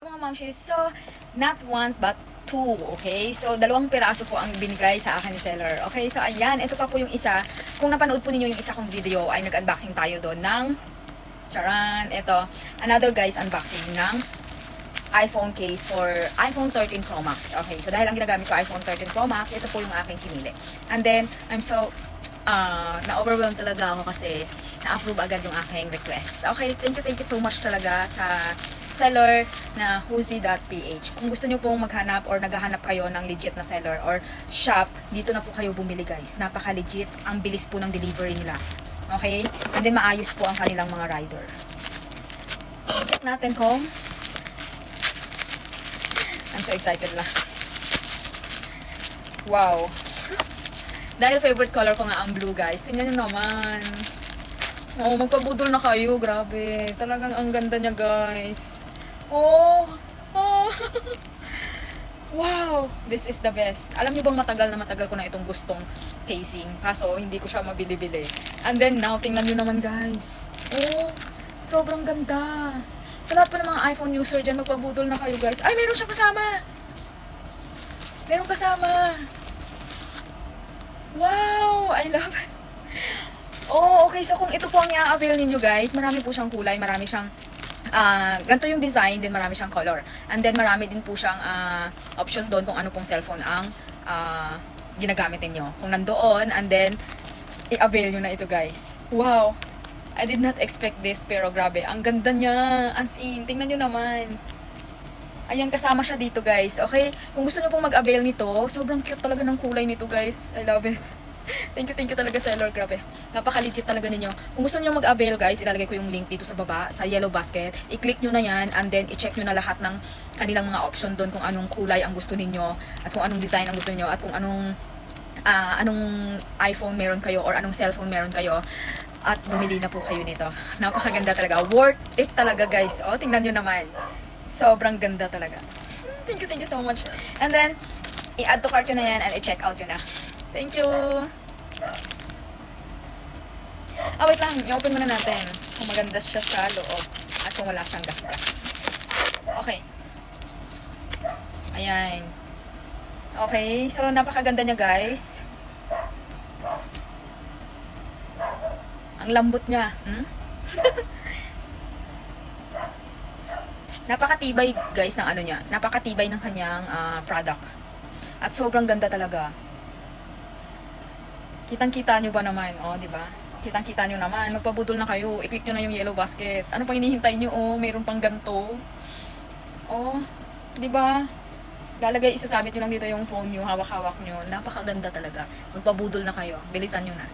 Mga mamshis, so not once but two, okay? So dalawang piraso po ang binigay sa akin ni seller. Okay, so ayan, ito pa po yung isa. Kung napanood po ninyo yung isa kong video, ay nag-unboxing tayo doon ng charan, ito, another guys unboxing ng iPhone case for iPhone 13 Pro Max. Okay, so dahil ang ginagamit ko iPhone 13 Pro Max, ito po yung aking pinili. And then, I'm so na-overwhelmed talaga ako kasi na-approve agad yung aking request. Okay, thank you so much talaga sa seller na Huzi.ph. Kung gusto nyo pong maghanap or naghahanap kayo ng legit na seller or shop, dito na po kayo bumili guys. Napaka-legit. Ang bilis po ng delivery nila. Okay? And then maayos po ang kanilang mga rider. Check natin kung I'm so excited lang. Wow. Dahil favorite color ko nga ang blue guys. Tingnan nyo naman. Oh, magpabudol na kayo. Grabe. Talagang ang ganda niya guys. Oh. Wow. This is the best. Alam niyo bang matagal ko na itong gustong casing. Kaso hindi ko siya mabili-bili. And then now, tingnan niyo naman guys. Oh. Sobrang ganda. Sa lahat pa ng mga iPhone user dyan, magpabudol na kayo guys. Ay, meron siya kasama. Meron kasama. Wow. I love it. Oh, okay. So, kung ito po ang i-avail ninyo guys, marami po siyang kulay, marami siyang ganito yung design, din marami siyang color. And then, marami din po siyang option doon kung ano pong cellphone ang ginagamit ninyo. Kung nandoon, and then, i-avail nyo na ito guys. Wow. I did not expect this, pero grabe. Ang ganda niya. As in, tingnan nyo naman. Ayan, kasama siya dito guys. Okay? Kung gusto nyo pong mag-avail nito, sobrang cute talaga ng kulay nito guys. I love it. Thank you talaga seller, grabe. Napaka-legit talaga ninyo. Kung gusto niyo mag-avail guys, ilalagay ko yung link dito sa baba, sa yellow basket. I-click nyo na yan, and then i-check nyo na lahat ng kanilang mga option doon kung anong kulay ang gusto ninyo, at kung anong design ang gusto niyo, at kung anong iPhone meron kayo, or anong cellphone meron kayo, at bumili na po kayo nito. Napakaganda talaga. Worth it talaga guys. O, tingnan nyo naman. Sobrang ganda talaga. Thank you so much. And then, i-add to cart nyo na yan, and i-check out nyo na. Thank you! Wait lang. I-open muna natin kung maganda siya sa loob at kung wala siyang gas-gas. Okay. Ayan. Okay. So, napakaganda niya, guys. Ang lambot niya. Napakatibay, guys, ng ano niya. Napakatibay ng kanyang product. At sobrang ganda talaga. Kitang-kita nyo ba naman? Oh, di ba? Kitang-kita nyo naman. Magpabudol na kayo. I-click nyo na yung yellow basket. Ano pang hinihintay nyo? Oh, mayroon pang ganito. Oh, di ba? Lalagay, isasabit nyo lang dito yung phone nyo, hawak-hawak nyo. Napakaganda talaga. Magpabudol na kayo. Bilisan nyo na.